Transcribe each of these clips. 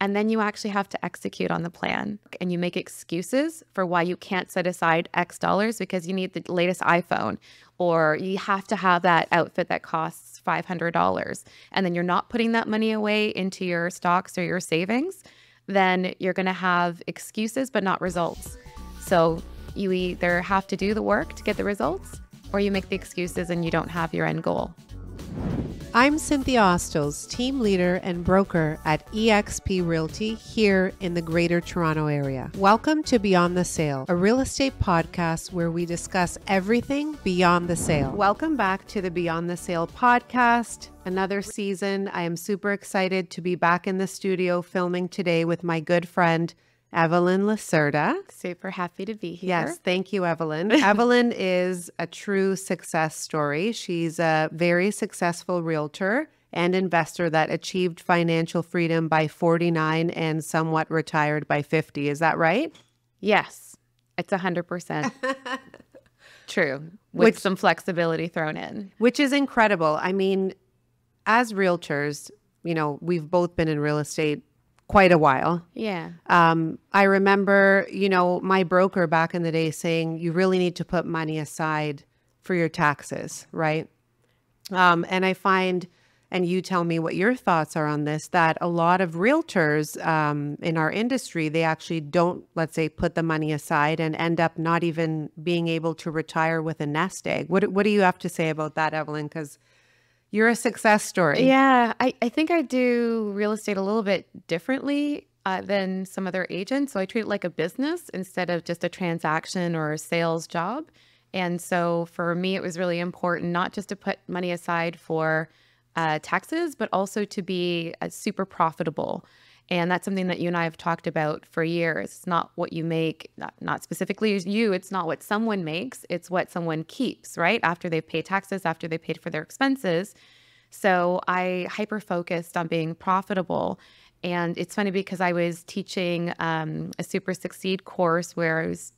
And then you actually have to execute on the plan, and you make excuses for why you can't set aside X dollars because you need the latest iPhone, or you have to have that outfit that costs $500. And then you're not putting that money away into your stocks or your savings. Then you're going to have excuses, but not results. So you either have to do the work to get the results, or you make the excuses and you don't have your end goal. I'm Cynthia Ostos, team leader and broker at eXp Realty here in the Greater Toronto Area. Welcome to Beyond the Sale, a real estate podcast where we discuss everything beyond the sale. Welcome back to the Beyond the Sale podcast, another season. I am super excited to be back in the studio filming today with my good friend, Evelyn Lacerda. Super happy to be here. Yes, thank you, Evelyn. Evelyn is a true success story. She's a very successful realtor and investor that achieved financial freedom by 49 and somewhat retired by 50. Is that right? Yes, it's 100% true, with some flexibility thrown in. Which is incredible. I mean, as realtors, we've both been in real estate quite a while. Yeah. I remember, my broker back in the day saying, you really need to put money aside for your taxes, right? And I find, and you tell me what your thoughts are on this, that a lot of realtors in our industry, they actually don't, let's say, put the money aside and end up not even being able to retire with a nest egg. What do you have to say about that, Evelyn? Because you're a success story. Yeah, I think I do real estate a little bit differently than some other agents. So I treat it like a business instead of just a transaction or a sales job. And so for me, it was really important not just to put money aside for taxes, but also to be super profitable. And that's something that you and I have talked about for years. It's not what you make, not specifically you, it's not what someone makes, it's what someone keeps, right? After they've paid taxes, after they paid for their expenses. So I hyper-focused on being profitable. And it's funny because I was teaching a Super Succeed course where I was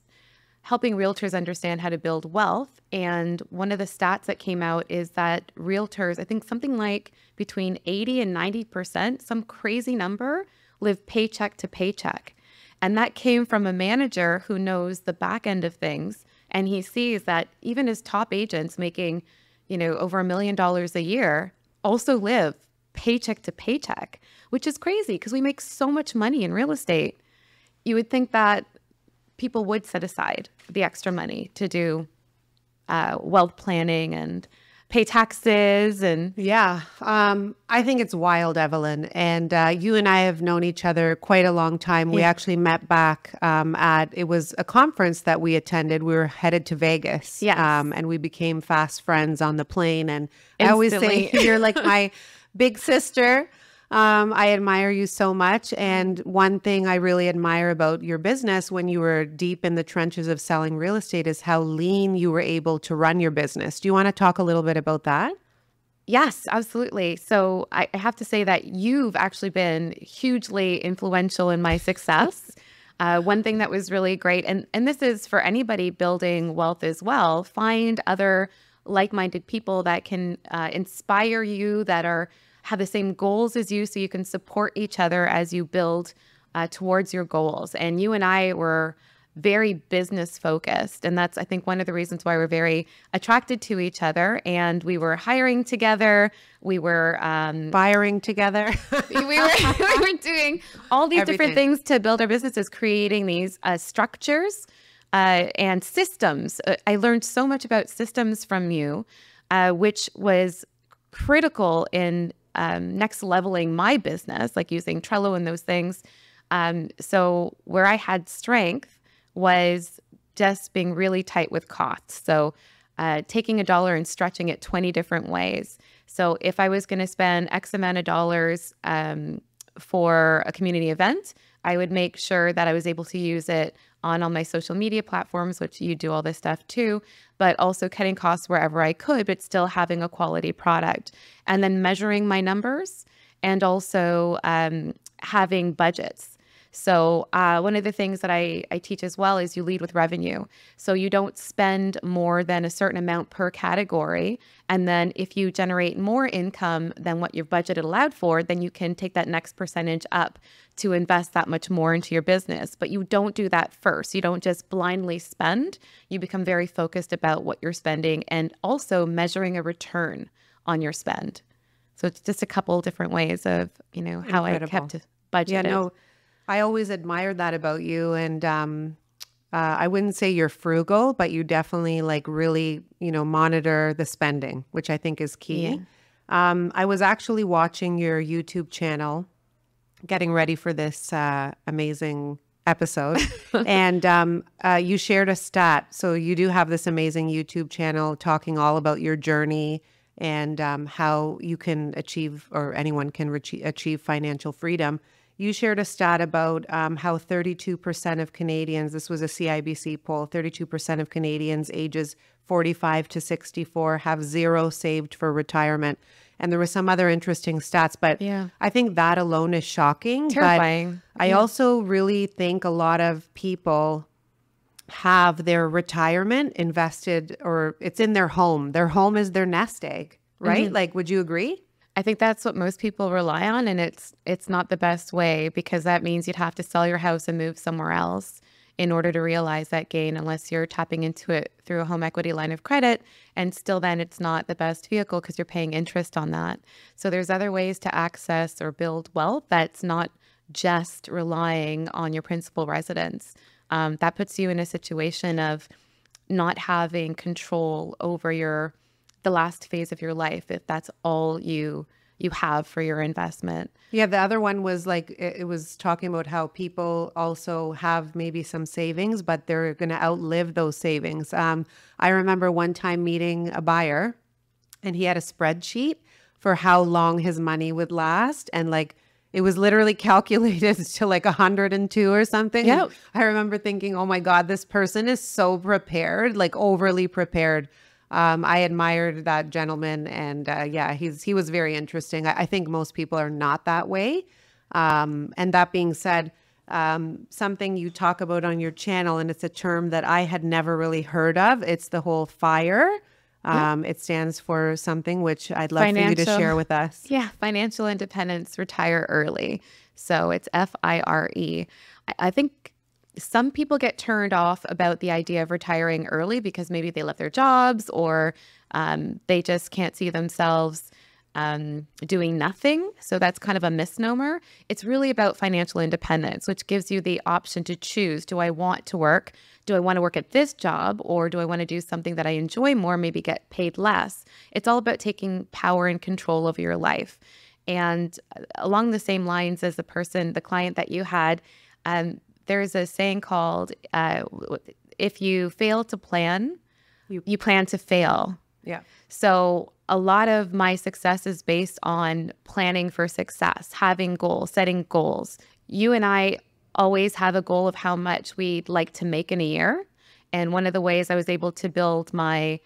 helping realtors understand how to build wealth. And one of the stats that came out is that realtors, I think something like between 80 and 90%, some crazy number, live paycheck to paycheck. And that came from a manager who knows the back end of things. And he sees that even his top agents making, over $1 million a year also live paycheck to paycheck, which is crazy because we make so much money in real estate. You would think that people would set aside the extra money to do wealth planning and pay taxes. And yeah, I think it's wild, Evelyn. And you and I have known each other quite a long time. We actually met back it was a conference that we attended. We were headed to Vegas. Yes. And we became fast friends on the plane. And I always say, you're like my big sister. I admire you so much. And one thing I really admire about your business when you were deep in the trenches of selling real estate is how lean you were able to run your business. Do you want to talk a little bit about that? Yes, absolutely. So I have to say that you've actually been hugely influential in my success. One thing that was really great, and this is for anybody building wealth as well, find other like-minded people that can inspire you, that have the same goals as you, so you can support each other as you build towards your goals. And you and I were very business focused. And that's, I think, one of the reasons why we're very attracted to each other. And we were hiring together. We were firing together. we were doing all these different things to build our businesses, creating these structures and systems. I learned so much about systems from you, which was critical in next leveling my business, like using Trello and those things. So where I had strength was just being really tight with costs. So taking $1 and stretching it 20 different ways. So if I was going to spend X amount of dollars for a community event, I would make sure that I was able to use it on all my social media platforms, which you do all this stuff too, but also cutting costs wherever I could, but still having a quality product. And then measuring my numbers and also having budgets. So one of the things that I teach as well is you lead with revenue. So you don't spend more than a certain amount per category. And then if you generate more income than what your budget allowed for, then you can take that next percentage up to invest that much more into your business. But you don't do that first. You don't just blindly spend. You become very focused about what you're spending and also measuring a return on your spend. So it's just a couple different ways of, how I kept it budgeted. Yeah, no, I always admired that about you. And I wouldn't say you're frugal, but you definitely like really, monitor the spending, which I think is key. Yeah. I was actually watching your YouTube channel, getting ready for this amazing episode. And you shared a stat. So you do have this amazing YouTube channel talking all about your journey and how you can achieve, or anyone can achieve financial freedom. You shared a stat about how 32% of Canadians, this was a CIBC poll, 32% of Canadians ages 45 to 64 have zero saved for retirement. And there were some other interesting stats, but Yeah. I think that alone is shocking. Terrifying. But I also really think a lot of people have their retirement invested, or it's in their home. Their home is their nest egg, right? Like, would you agree? I think that's what most people rely on, and it's not the best way, because that means you'd have to sell your house and move somewhere else in order to realize that gain, unless you're tapping into it through a home equity line of credit. And still then it's not the best vehicle because you're paying interest on that. So there's other ways to access or build wealth that's not just relying on your principal residence. That puts you in a situation of not having control over the last phase of your life if that's all you have for your investment. Yeah, the other one was like, it was talking about how people also have maybe some savings, but they're going to outlive those savings. I remember one time meeting a buyer, and he had a spreadsheet for how long his money would last. And like, it was literally calculated to like 102 or something. Yeah. I remember thinking, oh my God, this person is so prepared, like overly prepared. I admired that gentleman, and yeah, he was very interesting. I think most people are not that way. And that being said, something you talk about on your channel, and it's a term that I had never really heard of. It's the whole FIRE. It stands for something which I'd love for you to share with us. Yeah, financial independence, retire early. So it's FIRE. I think some people get turned off about the idea of retiring early because maybe they love their jobs, or they just can't see themselves doing nothing. So that's kind of a misnomer. It's really about financial independence, which gives you the option to choose. Do I want to work? Do I want to work at this job, or do I want to do something that I enjoy more, maybe get paid less? It's all about taking power and control over your life. And along the same lines as the client that you had, there's a saying called, if you fail to plan, you plan to fail. Yeah. So a lot of my success is based on planning for success, having goals, setting goals. You and I always have a goal of how much we'd like to make in a year. And one of the ways I was able to build my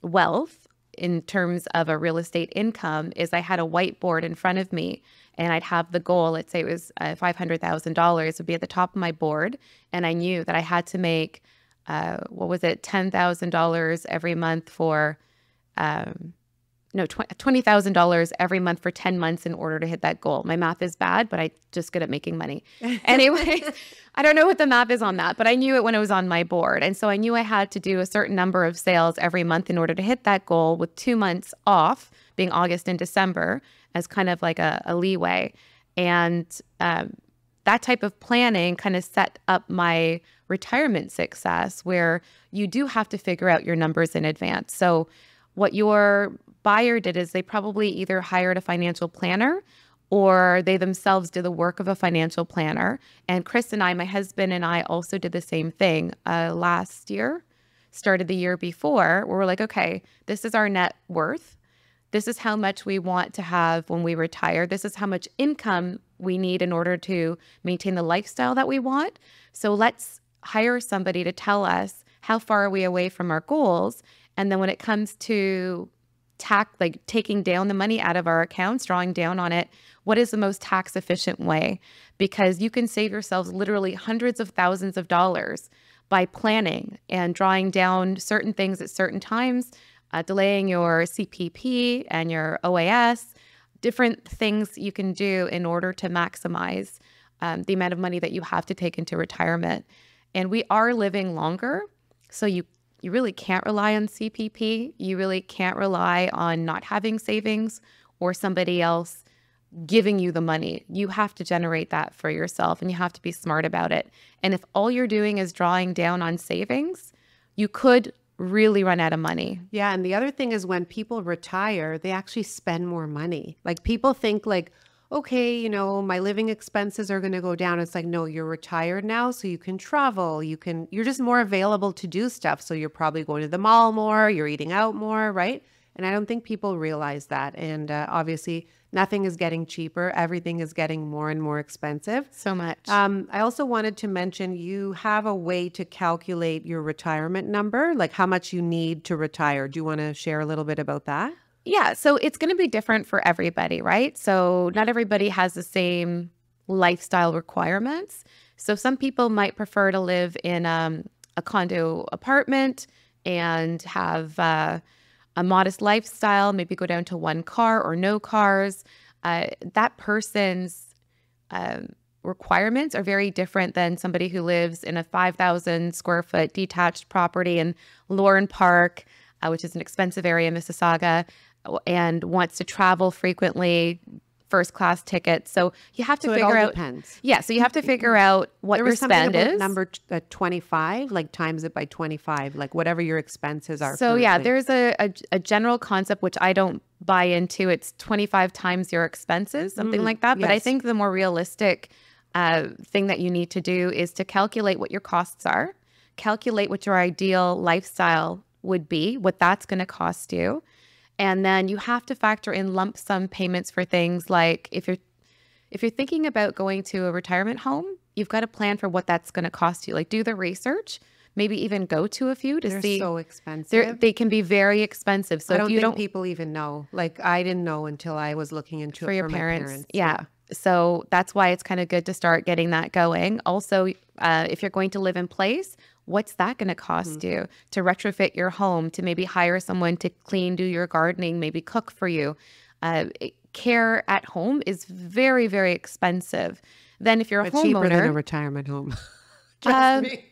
wealth in terms of a real estate income is I had a whiteboard in front of me, and I'd have the goal, let's say it was $500,000 would be at the top of my board. And I knew that I had to make, $10,000 every month for, $20,000 every month for 10 months in order to hit that goal. My math is bad, but I'm just good at making money. Anyway, I don't know what the math is on that, but I knew it when it was on my board. And so I knew I had to do a certain number of sales every month in order to hit that goal, with 2 months off, being August and December, as kind of like a leeway. And that type of planning kind of set up my retirement success, where you do have to figure out your numbers in advance. So what your buyer did is they probably either hired a financial planner, or they themselves did the work of a financial planner. And Chris and I, my husband and I, also did the same thing last year, started the year before, where we're like, okay, this is our net worth. This is how much we want to have when we retire. This is how much income we need in order to maintain the lifestyle that we want. So let's hire somebody to tell us how far are we away from our goals. And then when it comes to like taking down the money out of our accounts, drawing down on it, what is the most tax efficient way? Because you can save yourselves literally hundreds of thousands of dollars by planning and drawing down certain things at certain times, delaying your CPP and your OAS, different things you can do in order to maximize the amount of money that you have to take into retirement. And we are living longer, so you really can't rely on CPP. You really can't rely on not having savings or somebody else giving you the money. You have to generate that for yourself, and you have to be smart about it. And if all you're doing is drawing down on savings, you could really run out of money. Yeah. And the other thing is when people retire, they actually spend more money. Like people think like, okay, you know, my living expenses are going to go down. It's like, no, you're retired now, so you can travel. You're just more available to do stuff. So you're probably going to the mall more, you're eating out more, right? And I don't think people realize that. And obviously, nothing is getting cheaper. Everything is getting more and more expensive. So much. I also wanted to mention you have a way to calculate your retirement number, like how much you need to retire. Do you want to share a little bit about that? Yeah, so it's going to be different for everybody, right? So not everybody has the same lifestyle requirements. So some people might prefer to live in a condo apartment and have a modest lifestyle, maybe go down to one car or no cars. That person's requirements are very different than somebody who lives in a 5,000 square foot detached property in Lorne Park, which is an expensive area in Mississauga, and wants to travel frequently, first class tickets. So you have to figure out. Depends. Yeah, so you have to figure out what your spend is. Number 25, like times it by 25, like whatever your expenses are. So yeah, there's a general concept which I don't buy into. It's 25 times your expenses, something like that. But I think the more realistic thing that you need to do is to calculate what your costs are, calculate what your ideal lifestyle would be, what that's going to cost you. And then you have to factor in lump sum payments for things like if you're thinking about going to a retirement home, you've got to plan for what that's going to cost you. Like do the research, maybe even go to a few to see. They're so expensive. They can be very expensive. So I don't think people even know. Like I didn't know until I was looking into it for your my parents. Yeah. So that's why it's kind of good to start getting that going. Also, if you're going to live in place, what's that going to cost you to retrofit your home, to maybe hire someone to clean, do your gardening, maybe cook for you? Care at home is very, very expensive. Then if you're a homeowner, cheaper than a retirement home. Trust me.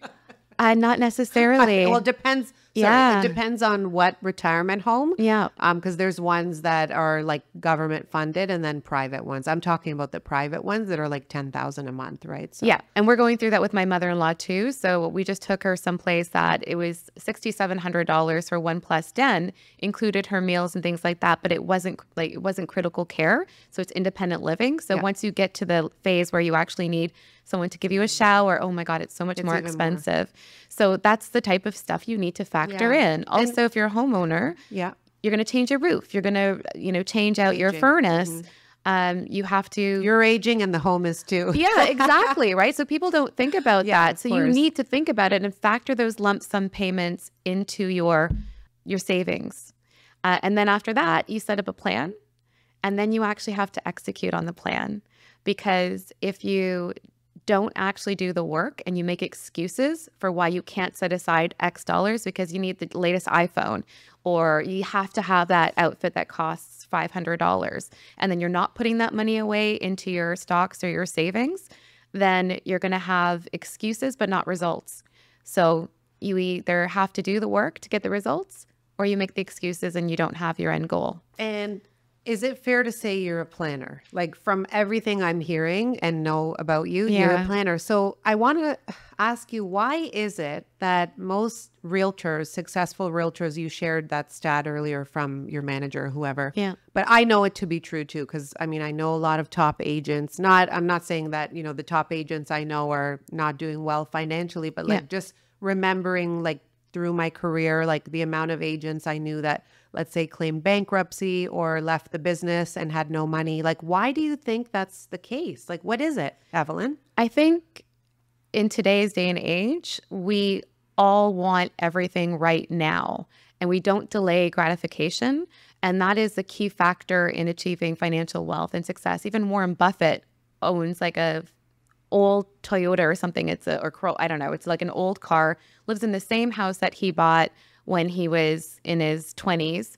Not necessarily. Well, it depends. Yeah. It depends on what retirement home. Yeah. Because there's ones that are like government funded and then private ones. I'm talking about the private ones that are like $10,000 a month, right? So. Yeah. And we're going through that with my mother-in-law too. So we just took her someplace that it was $6,700 for 1+ den, included her meals and things like that, but it wasn't critical care. So it's independent living. So once you get to the phase where you actually need someone to give you a shower, oh my God, it's so much more expensive. So that's the type of stuff you need to factor in. Also, if you're a homeowner, you're going to change your roof. You're going to, change out your furnace. You have to. You're aging and the home is too. Yeah, exactly. Right. So people don't think about that. So you need to think about it and factor those lump sum payments into your savings. And then after that, you set up a plan, and then you actually have to execute on the plan. Because if you don't actually do the work and you make excuses for why you can't set aside X dollars because you need the latest iPhone, or you have to have that outfit that costs $500, and then you're not putting that money away into your stocks or your savings, then you're going to have excuses but not results. So you either have to do the work to get the results, or you make the excuses and you don't have your end goal. And is it fair to say you're a planner? Like from everything I'm hearing and know about you, you're a planner. So I want to ask you, why is it that most realtors, successful realtors, you shared that stat earlier from your manager or whoever. Yeah. But I know it to be true too, because I mean, I know a lot of top agents. I'm not saying that, the top agents I know are not doing well financially, but like just remembering like through my career, like the amount of agents I knew that, let's say, claimed bankruptcy or left the business and had no money. Like, why do you think that's the case? Like, what is it, Evelyn? I think in today's day and age, we all want everything right now, and we don't delay gratification. And that is the key factor in achieving financial wealth and success. Even Warren Buffett owns like a old Toyota or something. I don't know. It's like an old car, lives in the same house that he bought when he was in his 20s.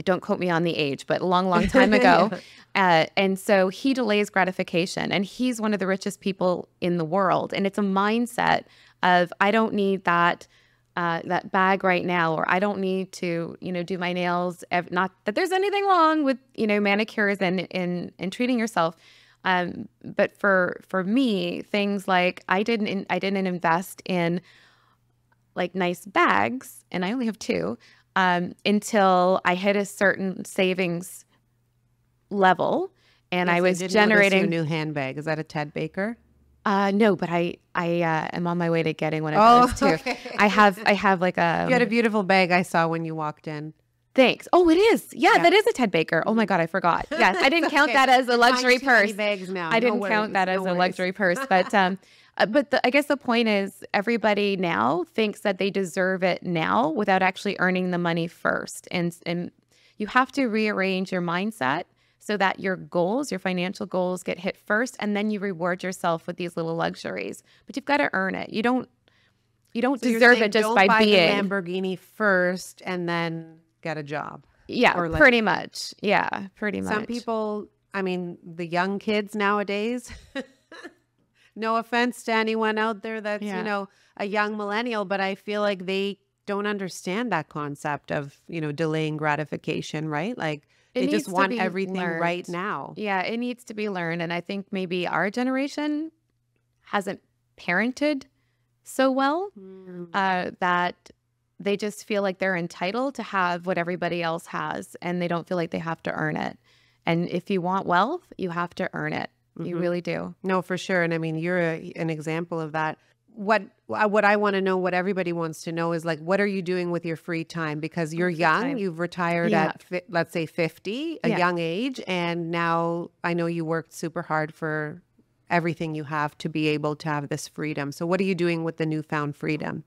Don't quote me on the age, but a long, long time ago. Yeah. And so he delays gratification, and he's one of the richest people in the world. And it's a mindset of, I don't need that bag right now, or I don't need to, do my nails. Not that there's anything wrong with, manicures and treating yourself. But for me, things like I didn't invest in like nice bags, and I only have two, until I hit a certain savings level, and Yes, I was did generating your new handbag. Is that a Ted Baker? No, but I am on my way to getting one of those too. Okay. I have like a. You had a beautiful bag I saw when you walked in. Thanks. Oh, it is. Yeah, that is a Ted Baker. Oh my God, I forgot. Yes, I didn't count that as a luxury purse. Bags now. I didn't count that as a luxury purse, but I guess the point is, everybody now thinks that they deserve it now without actually earning the money first, and you have to rearrange your mindset so that your financial goals get hit first, and then you reward yourself with these little luxuries. But you've got to earn it. You don't deserve it just by being. Don't buy the Lamborghini first and then get a job. Yeah, or pretty much. Yeah, pretty much. Some people, I mean, the young kids nowadays, no offense to anyone out there that's, a young millennial, but I feel like they don't understand that concept of, delaying gratification, right? Like, they just want everything right now. Yeah, it needs to be learned. And I think maybe our generation hasn't parented so well that they just feel like they're entitled to have what everybody else has, and they don't feel like they have to earn it. And if you want wealth, you have to earn it. You really do. No, for sure. And I mean, you're an example of that. What I want to know, what everybody wants to know is like, what are you doing with your free time? Because you're young, you've retired at, let's say 50, a young age. And now I know you worked super hard for everything you have to be able to have this freedom. So what are you doing with the newfound freedom?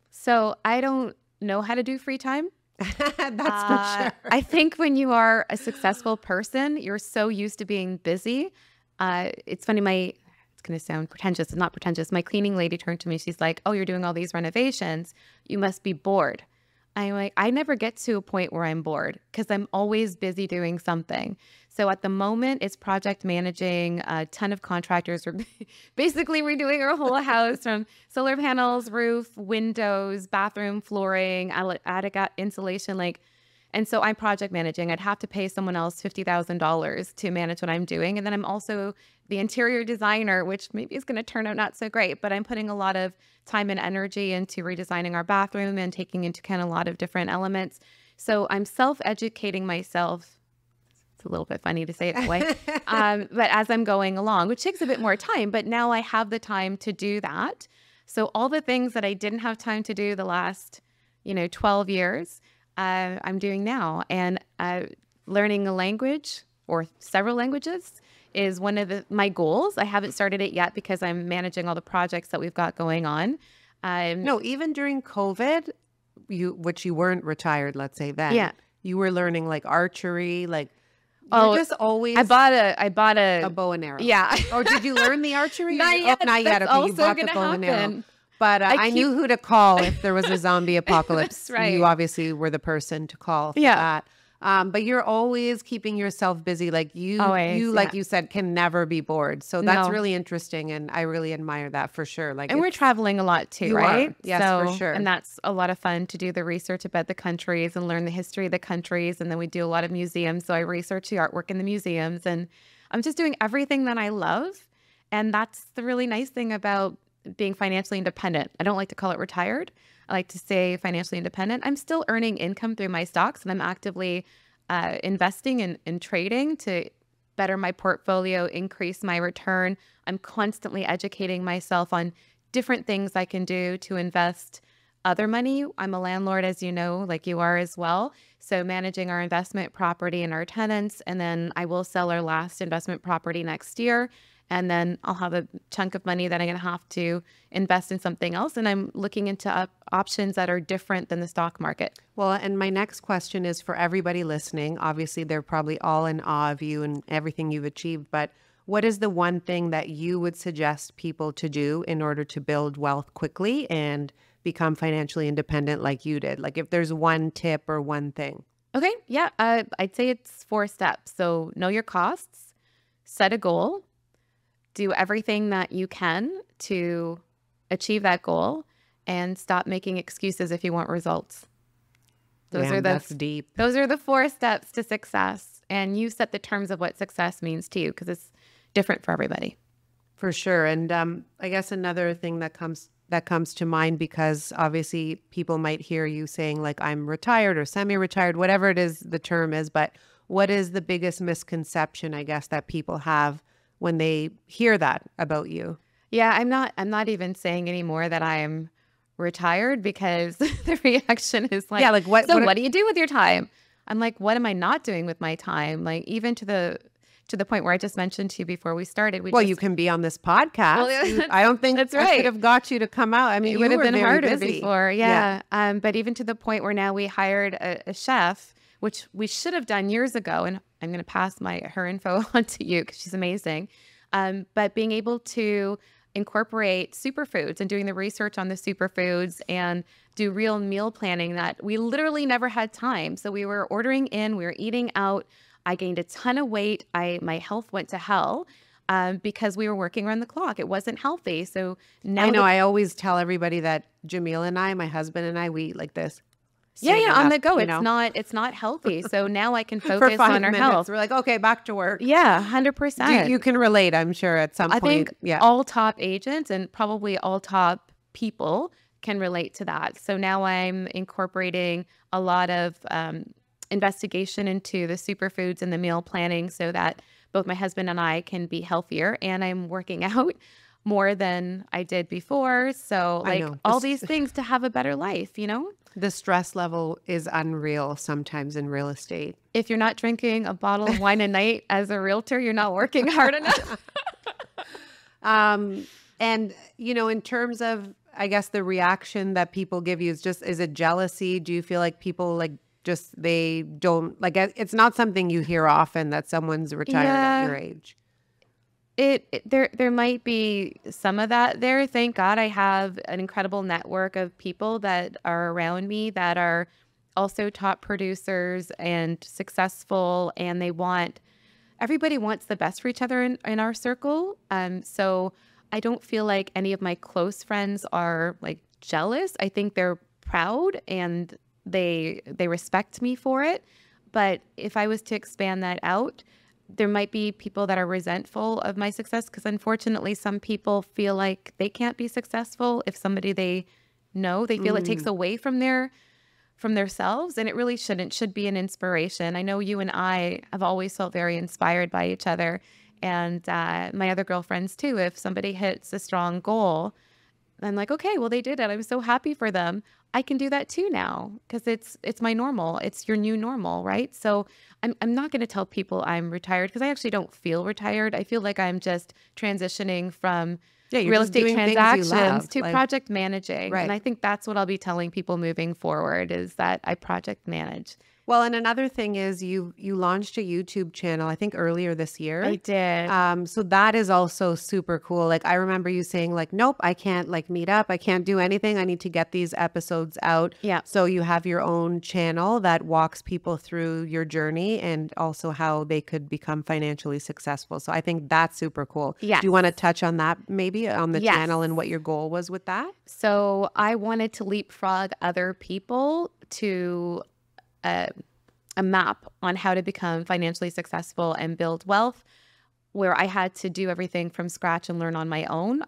So I don't know how to do free time. That's for sure. I think when you are a successful person, you're so used to being busy. It's funny, it's going to sound pretentious. It's not pretentious. My cleaning lady turned to me. She's like, "Oh, you're doing all these renovations. You must be bored." I'm like, I never get to a point where I'm bored because I'm always busy doing something. So at the moment, it's project managing a ton of contractors. We're basically redoing our whole house, from solar panels, roof, windows, bathroom, flooring, attic insulation, and so I'm project managing. I'd have to pay someone else $50,000 to manage what I'm doing. And then I'm also the interior designer, which maybe is going to turn out not so great, but I'm putting a lot of time and energy into redesigning our bathroom and taking into account a lot of different elements. So I'm self-educating myself. It's a little bit funny to say it that way. But as I'm going along, which takes a bit more time, but now I have the time to do that. So all the things that I didn't have time to do the last, 12 years, I'm doing now. And learning a language or several languages is one of my goals. I haven't started it yet because I'm managing all the projects that we've got going on. No, even during COVID, which you weren't retired, let's say then, you were learning like archery, like just always. I bought a bow and arrow. Yeah. Or did you learn the archery? Not yet. Not yet. Okay, you bought the bow and arrow. But I knew who to call if there was a zombie apocalypse. Right. You obviously were the person to call for that. But you're always keeping yourself busy. Like you, like you said, can never be bored. So that's really interesting. And I really admire that for sure. And we're traveling a lot too, right? Yes, for sure. And that's a lot of fun to do the research about the countries and learn the history of the countries. And then we do a lot of museums. So I research the artwork in the museums, and I'm just doing everything that I love. And that's the really nice thing about being financially independent. I don't like to call it retired. I like to say financially independent. I'm still earning income through my stocks, and I'm actively investing in trading to better my portfolio, increase my return. I'm constantly educating myself on different things I can do to invest other money. I'm a landlord, as you know, like you are as well. So managing our investment property and our tenants, and then I will sell our last investment property next year. And then I'll have a chunk of money that I'm going to have to invest in something else. And I'm looking into options that are different than the stock market. Well, and my next question is for everybody listening. Obviously, they're probably all in awe of you and everything you've achieved. But what is the one thing that you would suggest people to do in order to build wealth quickly and become financially independent like you did? Like if there's one tip or one thing. Okay. Yeah. I'd say it's 4 steps. So know your costs, set a goal, do everything that you can to achieve that goal, and stop making excuses if you want results. That's deep. Those are the 4 steps to success. And you set the terms of what success means to you, because it's different for everybody. For sure. And I guess another thing that comes to mind, because obviously people might hear you saying like I'm retired or semi-retired, whatever it is the term is, but what is the biggest misconception, I guess, that people have when they hear that about you? Yeah, I'm not even saying anymore that I am retired, because the reaction is like, yeah, like what do you do with your time? I'm like, what am I not doing with my time? Like even to the point where I just mentioned to you before we started. You can be on this podcast. Well, I don't think that's I right. could have got you to come out. I mean, it would have been harder busy before. Yeah. But even to the point where now we hired a chef, which we should have done years ago. And I'm going to pass her info on to you because she's amazing. But being able to incorporate superfoods and doing the research on the superfoods and do real meal planning that we literally never had time. So we were ordering in, we were eating out. I gained a ton of weight. My health went to hell because we were working around the clock. It wasn't healthy. So now I know. I always tell everybody that Jamil and I, my husband and I, we eat like this. Yeah, on the go. It's not healthy. So now I can focus For 5 on our minutes, health. we're like, okay, back to work. Yeah, 100%. You can relate, I'm sure, at some point. I think yeah. all top agents and probably all top people can relate to that. So now I'm incorporating a lot of investigation into the superfoods and the meal planning so that both my husband and I can be healthier, and I'm working out more than I did before. So like all these things to have a better life, The stress level is unreal sometimes in real estate. If you're not drinking a bottle of wine a night as a realtor, you're not working hard enough. And, in terms of, I guess, the reaction that people give you is it jealousy? Do you feel like people they don't, like, it's not something you hear often that someone's retired at your age? There might be some of that there. Thank God I have an incredible network of people that are around me that are also top producers and successful, and everybody wants the best for each other in our circle. So I don't feel like any of my close friends are like jealous. I think they're proud and they respect me for it. But if I was to expand that out, there might be people that are resentful of my success, because unfortunately some people feel like they can't be successful if somebody they know, they feel it takes away from themselves, and it really shouldn't. Should be an inspiration. I know you and I have always felt very inspired by each other, and my other girlfriends too. If somebody hits a strong goal, I'm like, okay, well, they did it. I'm so happy for them. I can do that too now, because it's my normal. It's your new normal, right? So I'm not going to tell people I'm retired, because I actually don't feel retired. I feel like I'm just transitioning from real estate transactions to project managing. Right. And I think that's what I'll be telling people moving forward, is that I project manage. Well, and another thing is you launched a YouTube channel, I think earlier this year. I did. So that is also super cool. Like I remember you saying like, nope, I can't like meet up. I can't do anything. I need to get these episodes out. Yeah. So you have your own channel that walks people through your journey and also how they could become financially successful. So I think that's super cool. Yes. Do you want to touch on that maybe on the Yes. channel and what your goal was with that? So I wanted to leapfrog other people to a map on how to become financially successful and build wealth, where I had to do everything from scratch and learn on my own.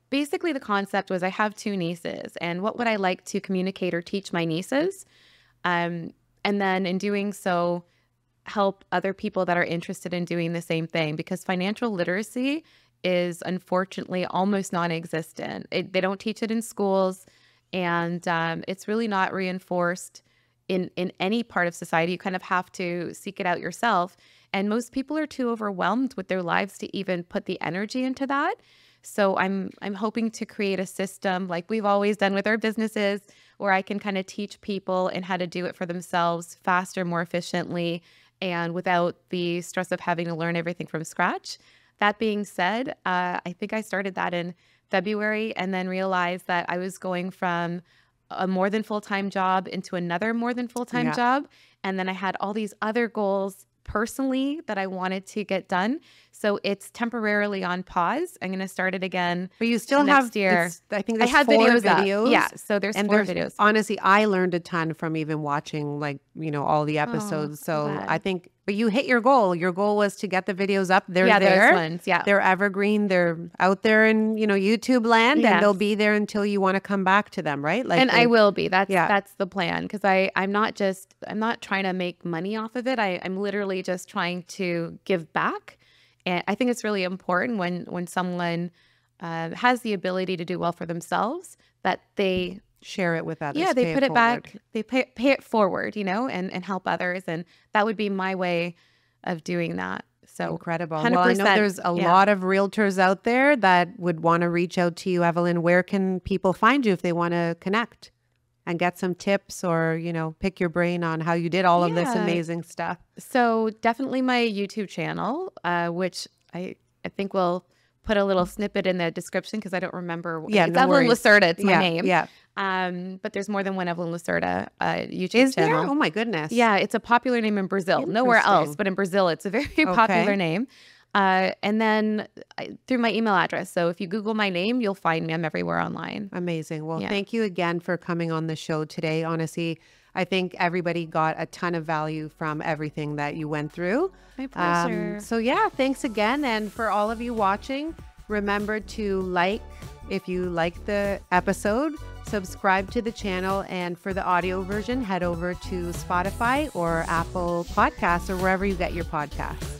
Basically the concept was I have 2 nieces, and what would I like to communicate or teach my nieces? And then in doing so, help other people that are interested in doing the same thing, because financial literacy is unfortunately almost non-existent. They don't teach it in schools. And it's really not reinforced in any part of society. You kind of have to seek it out yourself. And most people are too overwhelmed with their lives to even put the energy into that. So I'm hoping to create a system like we've always done with our businesses, where I can kind of teach people and how to do it for themselves faster, more efficiently, and without the stress of having to learn everything from scratch. That being said, I think I started that in February and then realized that I was going from a more than full-time job into another more than full-time job. And then I had all these other goals personally that I wanted to get done. So it's temporarily on pause. I'm going to start it again. But you still next year. I think I there's had 4 videos videos. up. Yeah. So there's 4 videos. Honestly, I learned a ton from even watching all the episodes. So glad. I think, but you hit your goal. Your goal was to get the videos up. They're Yeah, there. those ones. Yeah. They're evergreen. They're out there in, YouTube land, and they'll be there until you want to come back to them, right? And I will be. That's the plan, because I'm not trying to make money off of it. I'm literally just trying to give back. And I think it's really important when someone has the ability to do well for themselves, that they share it with others. Yeah, they put it back. They pay it forward, and help others. And that would be my way of doing that. So incredible. 100%, well, I know there's a lot of realtors out there that would want to reach out to you, Evelyn. Where can people find you if they want to connect and get some tips, or, pick your brain on how you did all of this amazing stuff? So definitely my YouTube channel, which I think we'll put a little snippet in the description, because I don't remember. Yeah, it's no Evelyn worries. Lacerda. It's my name. Yeah. But there's more than one Evelyn Lacerda YouTube Is channel. there? Oh my goodness. Yeah, it's a popular name in Brazil. Nowhere else, but in Brazil, it's a very popular name. And then through my email address. So if you Google my name, you'll find me. I'm everywhere online. Amazing. Well, thank you again for coming on the show today. Honestly, I think everybody got a ton of value from everything that you went through. My pleasure. Thanks again. And for all of you watching, remember to if you like the episode, subscribe to the channel. And for the audio version, head over to Spotify or Apple Podcasts, or wherever you get your podcasts.